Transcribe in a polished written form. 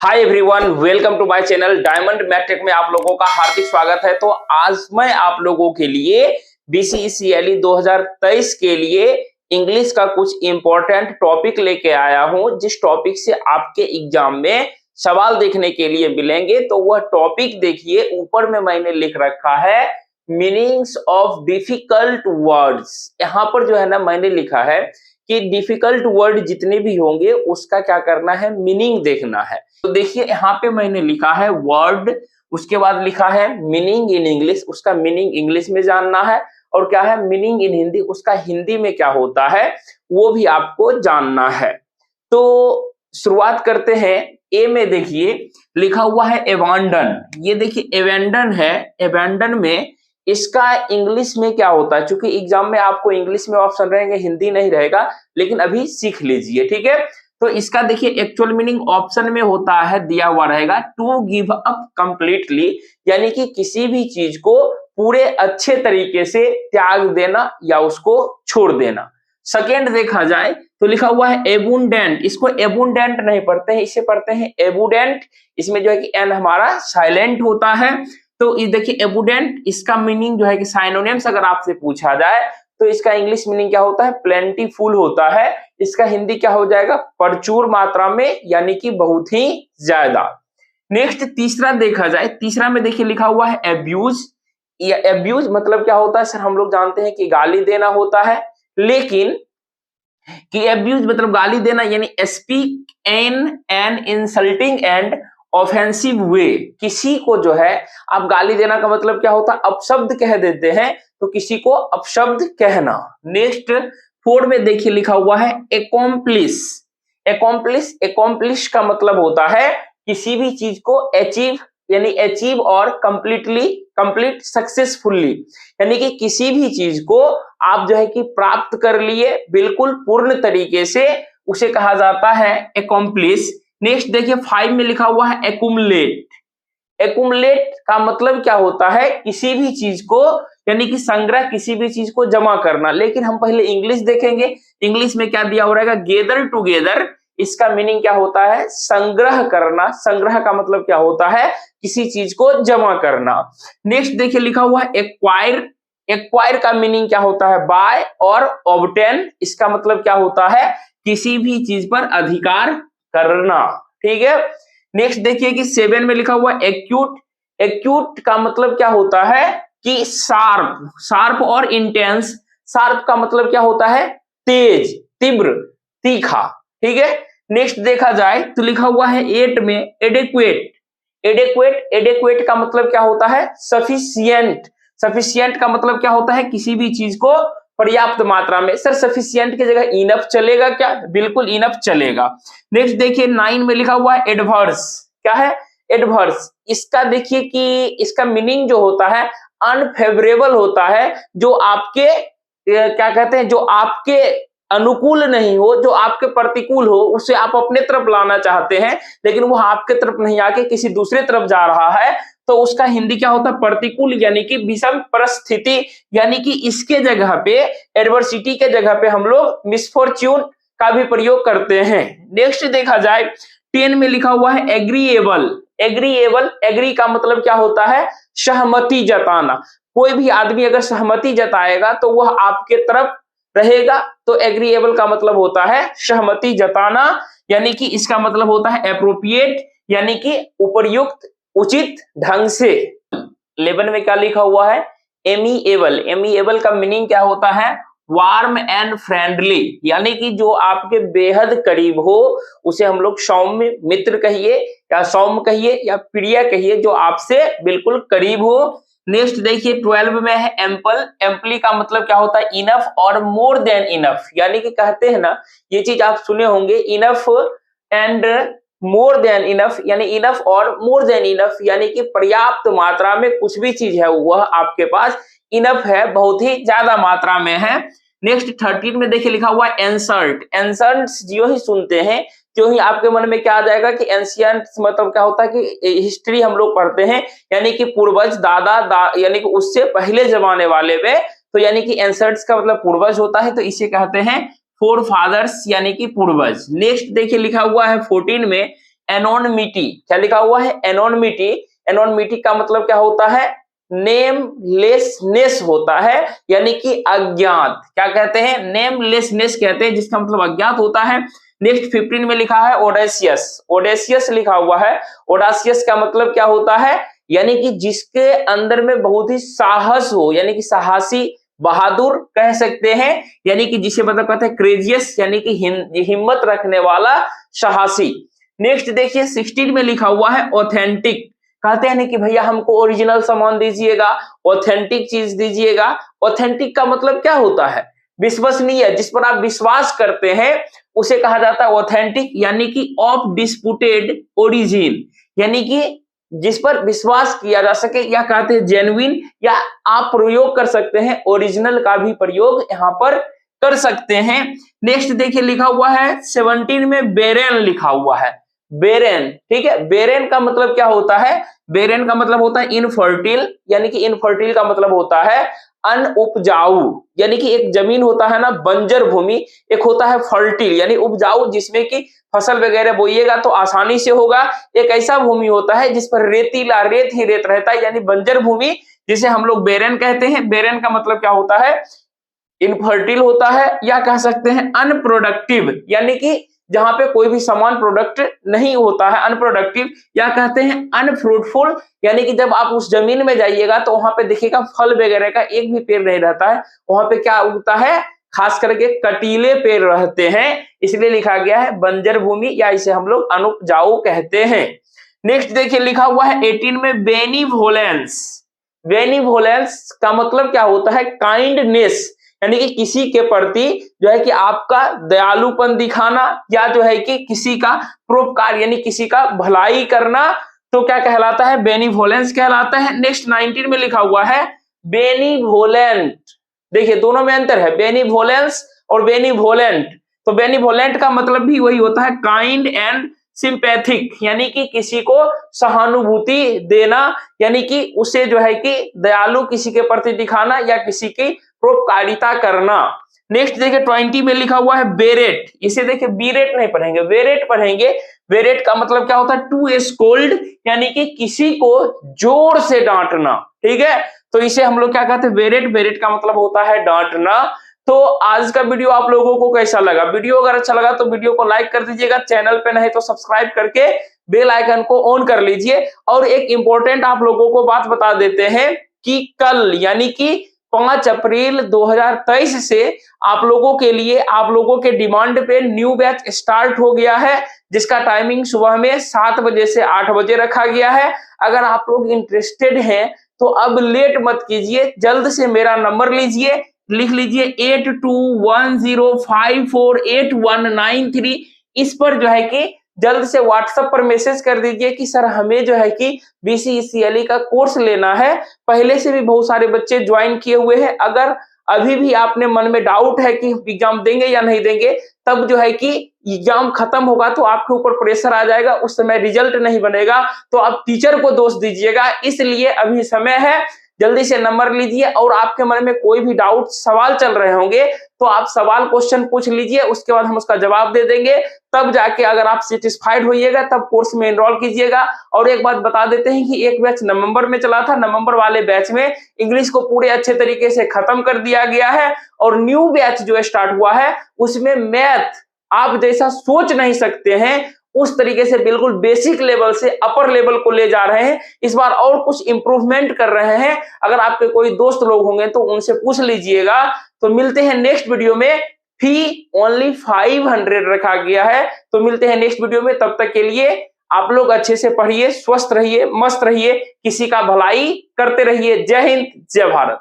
Hi everyone, welcome to my channel Diamond Matric में आप लोगों का हार्दिक स्वागत है। तो आज मैं आप लोगों के लिए बीसीईसीएलई 2023 के लिए इंग्लिश का कुछ इंपॉर्टेंट टॉपिक लेके आया हूं, जिस टॉपिक से आपके एग्जाम में सवाल देखने के लिए मिलेंगे। तो वह टॉपिक देखिए, ऊपर में मैंने लिख रखा है मीनिंग्स ऑफ डिफिकल्ट वर्ड्स। यहाँ पर जो है ना, मैंने लिखा है कि डिफिकल्ट वर्ड जितने भी होंगे उसका क्या करना है, मीनिंग देखना है। तो देखिए यहाँ पे मैंने लिखा है वर्ड, उसके बाद लिखा है मीनिंग इन इंग्लिश, उसका मीनिंग इंग्लिश में जानना है। और क्या है मीनिंग इन हिंदी, उसका हिंदी में क्या होता है वो भी आपको जानना है। तो शुरुआत करते हैं। ए में देखिए लिखा हुआ है एबैंडन। ये देखिए एबैंडन है, एबैंडन में इसका इंग्लिश में क्या होता है। चूंकि एग्जाम में आपको इंग्लिश में ऑप्शन रहेंगे, हिंदी नहीं रहेगा, लेकिन अभी सीख लीजिए, ठीक है। तो इसका देखिए एक्चुअल मीनिंग ऑप्शन में होता है, दिया हुआ रहेगा, टू गिव अप कंप्लीटली, यानी कि किसी भी चीज को पूरे अच्छे तरीके से त्याग देना या उसको छोड़ देना। सेकेंड देखा जाए तो लिखा हुआ है एबुंडेंट। इसको एबुंडेंट नहीं पढ़ते हैं, इसे पढ़ते हैं एबुडेंट। इसमें जो है कि एन हमारा साइलेंट होता है। तो ये देखिए एबुडेंट, इसका मीनिंग जो है कि साइनोनिम्स अगर आपसे पूछा जाए तो इसका इंग्लिश मीनिंग क्या होता है, प्लेंटीफुल होता है। इसका हिंदी क्या हो जाएगा, प्रचुर मात्रा में, यानी कि बहुत ही ज्यादा। नेक्स्ट तीसरा देखा जाए, तीसरा में देखिए लिखा हुआ है एब्यूज। एब्यूज मतलब क्या होता है सर, हम लोग जानते हैं कि गाली देना होता है, लेकिन कि एब्यूज मतलब गाली देना, यानी speak in an insulting and offensive way. किसी को जो है आप गाली देना का मतलब क्या होता है, अपशब्द कह देते हैं, तो किसी को अपशब्द कहना। नेक्स्ट फोर्थ में देखिए लिखा हुआ है एकॉम्प्लिश। एकॉम्प्लिश, एकॉम्प्लिश का मतलब होता है किसी भी चीज को अचीव, यानी अचीव और कंप्लीटली, कंप्लीट सक्सेसफुली, यानी कि किसी भी चीज को आप जो है कि प्राप्त कर लिए बिल्कुल पूर्ण तरीके से, उसे कहा जाता है एकॉम्प्लिश। नेक्स्ट देखिए 5 में लिखा हुआ है एक्युमुलेट। एक्युमुलेट का मतलब क्या होता है, किसी भी चीज को, यानी कि संग्रह, किसी भी चीज को जमा करना। लेकिन हम पहले इंग्लिश देखेंगे, इंग्लिश में क्या दिया हो रहेगा, गेदर टुगेदर। इसका मीनिंग क्या होता है, संग्रह करना। संग्रह का मतलब क्या होता है, किसी चीज को जमा करना। नेक्स्ट देखिए लिखा हुआ है एक्वायर। एक्वायर का मीनिंग क्या होता है, बाय और ऑब्टेन। इसका मतलब क्या होता है, किसी भी चीज पर अधिकार करना, ठीक है। नेक्स्ट देखिए कि 7 में लिखा हुआ एक्यूट। एक्यूट का मतलब क्या होता है कि शार्प, शार्प और इंटेंस। शार्प का मतलब क्या होता है, तेज, तीव्र, तीखा, ठीक है। नेक्स्ट देखा जाए तो लिखा हुआ है 8 में एडेक्वेट। एडेक्वेट, एडेक्वेट का मतलब क्या होता है, सफिशिएंट। सफिशिएंट का मतलब क्या होता है, किसी भी चीज को पर्याप्त मात्रा में। सर सफिशिएंट की जगह इनफ चलेगा क्या, बिल्कुल इनफ चलेगा। नेक्स्ट देखिए 9 में लिखा हुआ है एडवर्स। क्या है, एडवर्स। इसका देखिए कि इसका मीनिंग जो होता है अनफेवरेबल होता है, जो आपके क्या कहते हैं, जो आपके अनुकूल नहीं हो, जो आपके प्रतिकूल हो, उसे आप अपने तरफ लाना चाहते हैं, लेकिन वो आपके तरफ नहीं आके किसी दूसरे तरफ जा रहा है, तो उसका हिंदी क्या होता है, प्रतिकूल, यानी कि विषम परिस्थिति। यानी कि इसके जगह पे, एडवर्सिटी के जगह पे हम लोग मिसफॉर्च्यून का भी प्रयोग करते हैं। नेक्स्ट देखा जाए 10 में लिखा हुआ है एग्रीएबल। एग्रीएबल, एग्री का मतलब क्या होता है, सहमति जताना। कोई भी आदमी अगर सहमति जताएगा तो वह आपके तरफ रहेगा, तो एग्रीएबल का मतलब होता है सहमति जताना, यानी कि इसका मतलब होता है एप्रोप्रिएट, यानी कि उपयुक्त, उचित ढंग से। 11 में क्या लिखा हुआ है, एमिएबल। एमिएबल का मीनिंग क्या होता है, वार्म एंड फ्रेंडली, यानी कि जो आपके बेहद करीब हो, उसे हम लोग सौम्य मित्र कहिए, या सौम्य कहिए, या प्रिय कहिए, जो आपसे बिल्कुल करीब हो। नेक्स्ट देखिए 12 में है एम्पल। एम्पली का मतलब क्या होता है, इनफ और मोर देन इनफ, यानी कि कहते हैं ना, ये चीज आप सुने होंगे, enough and more than enough, यानी इनफ और मोर देन इनफ, यानी कि पर्याप्त मात्रा में कुछ भी चीज है वह आपके पास इनफ है, बहुत ही ज्यादा मात्रा में है। नेक्स्ट 13 में देखिए लिखा हुआ है एंसर्ट। एंसर्ट जो ही सुनते हैं क्यों ही आपके मन में क्या आ जाएगा कि एंशियंट मतलब क्या होता है कि हिस्ट्री हम लोग पढ़ते हैं, यानी कि पूर्वज, यानी कि उससे पहले जमाने वाले में, तो यानी कि एंसर्ट्स का मतलब पूर्वज होता है, तो इसे कहते हैं फोर फादर्स, यानी कि पूर्वज। नेक्स्ट देखिए लिखा हुआ है 14 में एनोनिमिटी। क्या लिखा हुआ है? एनोनिमिटी। एनोनिमिटी का मतलब क्या होता है? नेमलेसनेस होता है, यानी कि अज्ञात। क्या कहते हैं? नेमलेसनेस कहते हैं, जिसका मतलब अज्ञात होता है। नेक्स्ट 15 में लिखा है ओडेसियस। ओडेसियस लिखा हुआ है। ओडासियस का मतलब क्या होता है? यानी कि जिसके अंदर में बहुत ही साहस हो, यानी कि साहसी, बहादुर कह सकते हैं, यानी कि जिसे मतलब कहते हैं क्रेजियस, यानी कि हिम्मत रखने वाला, साहसी। नेक्स्ट देखिए 16 में लिखा हुआ है ऑथेंटिक। कहते हैं ना कि भैया हमको ओरिजिनल सामान दीजिएगा, ऑथेंटिक चीज दीजिएगा। ऑथेंटिक का मतलब क्या होता है? विश्वसनीय, जिस पर आप विश्वास करते हैं उसे कहा जाता है ऑथेंटिक, यानी कि ऑफ डिस्प्यूटेड ओरिजिन, यानी कि जिस पर विश्वास किया जा सके, या कहते हैं जेन्युइन, या आप प्रयोग कर सकते हैं ओरिजिनल का भी प्रयोग यहाँ पर कर सकते हैं। नेक्स्ट देखिए लिखा हुआ है 17 में बेरेन लिखा हुआ है। बेरेन, ठीक है। बेरेन का मतलब क्या होता है? बेरेन का मतलब होता है इनफर्टिल, यानी कि इनफर्टिल का मतलब होता है अनउपजाऊ, यानी कि एक जमीन होता है ना बंजर भूमि, एक होता है फर्टिल यानी उपजाऊ, जिसमें कि फसल वगैरह बोइएगा तो आसानी से होगा। एक ऐसा भूमि होता है जिस पर रेतीला, रेत ही रेत रहता है, यानी बंजर भूमि, जिसे हम लोग बेरेन कहते हैं। बेरेन का मतलब क्या होता है? इनफर्टिल होता है, या कह सकते हैं अनप्रोडक्टिव, यानी कि जहां पे कोई भी समान प्रोडक्ट नहीं होता है, अनप्रोडक्टिव, या कहते हैं अनफ्रूटफुल, यानी कि जब आप उस जमीन में जाइएगा तो वहां पे देखिएगा फल वगैरह का एक भी पेड़ नहीं रहता है, वहां पे क्या उगता है? खास करके कटीले पेड़ रहते हैं, इसलिए लिखा गया है बंजर भूमि, या इसे हम लोग अनुपजाऊ कहते हैं। नेक्स्ट देखिए लिखा हुआ है 18 में बेनिवोलेंस। बेनिवोलेंस का मतलब क्या होता है? काइंडनेस, यानी कि किसी के प्रति जो है कि आपका दयालुपन दिखाना, या जो है कि किसी का परोपकार, यानी किसी का भलाई करना, तो क्या कहलाता है? बेनिवोलेंस कहलाता है। नेक्स्ट 19 में लिखा हुआ है बेनिवोलेंट। देखिए दोनों में अंतर है, बेनिवोलेंस और बेनिवोलेंट। तो बेनिवोलेंट का मतलब भी वही होता है काइंड एंड सिंपैथिक, यानी कि किसी को सहानुभूति देना, यानी कि उसे जो है कि दयालु किसी के प्रति दिखाना, या किसी की परोपकारिता करना। नेक्स्ट देखिए 20 में लिखा हुआ है बेरेट। इसे देखिए बीरेट नहीं पढ़ेंगे, बेरेट पढ़ेंगे। बेरेट का मतलब क्या होता है? टू स्कोल्ड, यानी कि किसी को जोर से डांटना, ठीक है। तो इसे हम लोग क्या कहते हैं? बेरेट। बेरेट का मतलब होता है डांटना। तो आज का वीडियो आप लोगों को कैसा लगा? वीडियो अगर अच्छा लगा तो वीडियो को लाइक कर दीजिएगा, चैनल पे नहीं तो सब्सक्राइब करके बेल आइकन को ऑन कर लीजिए। और एक इंपॉर्टेंट आप लोगों को बात बता देते हैं कि कल यानी कि 5 अप्रैल 2023 से आप लोगों के लिए, आप लोगों के डिमांड पे न्यू बैच स्टार्ट हो गया है, जिसका टाइमिंग सुबह में 7 बजे से 8 बजे रखा गया है। अगर आप लोग इंटरेस्टेड हैं तो अब लेट मत कीजिए, जल्द से मेरा नंबर लीजिए, लिख लीजिए 8210548193। इस पर जो है कि जल्द से व्हाट्सएप पर मैसेज कर दीजिए कि सर हमें जो है कि BCECLE का कोर्स लेना है। पहले से भी बहुत सारे बच्चे ज्वाइन किए हुए हैं। अगर अभी भी आपने मन में डाउट है कि एग्जाम देंगे या नहीं देंगे, तब जो है कि एग्जाम खत्म होगा तो आपके ऊपर प्रेशर आ जाएगा, उस समय रिजल्ट नहीं बनेगा, तो आप टीचर को दोष दीजिएगा। इसलिए अभी समय है, जल्दी से नंबर लीजिए। और आपके मन में कोई भी डाउट, सवाल चल रहे होंगे तो आप सवाल क्वेश्चन पूछ लीजिए, उसके बाद हम उसका जवाब दे देंगे। तब जाके अगर आप सेटिस्फाइड होइएगा तब कोर्स में एनरोल कीजिएगा। और एक बात बता देते हैं कि एक बैच नवंबर में चला था, नवंबर वाले बैच में इंग्लिश को पूरे अच्छे तरीके से खत्म कर दिया गया है। और न्यू बैच जो स्टार्ट हुआ है उसमें मैथ आप जैसा सोच नहीं सकते हैं, उस तरीके से बिल्कुल बेसिक लेवल से अपर लेवल को ले जा रहे हैं। इस बार और कुछ इंप्रूवमेंट कर रहे हैं। अगर आपके कोई दोस्त लोग होंगे तो उनसे पूछ लीजिएगा। तो मिलते हैं नेक्स्ट वीडियो में। फी ओनली 500 रखा गया है। तो मिलते हैं नेक्स्ट वीडियो में, तब तक के लिए आप लोग अच्छे से पढ़िए, स्वस्थ रहिए, मस्त रहिए, किसी का भलाई करते रहिए। जय हिंद, जय भारत।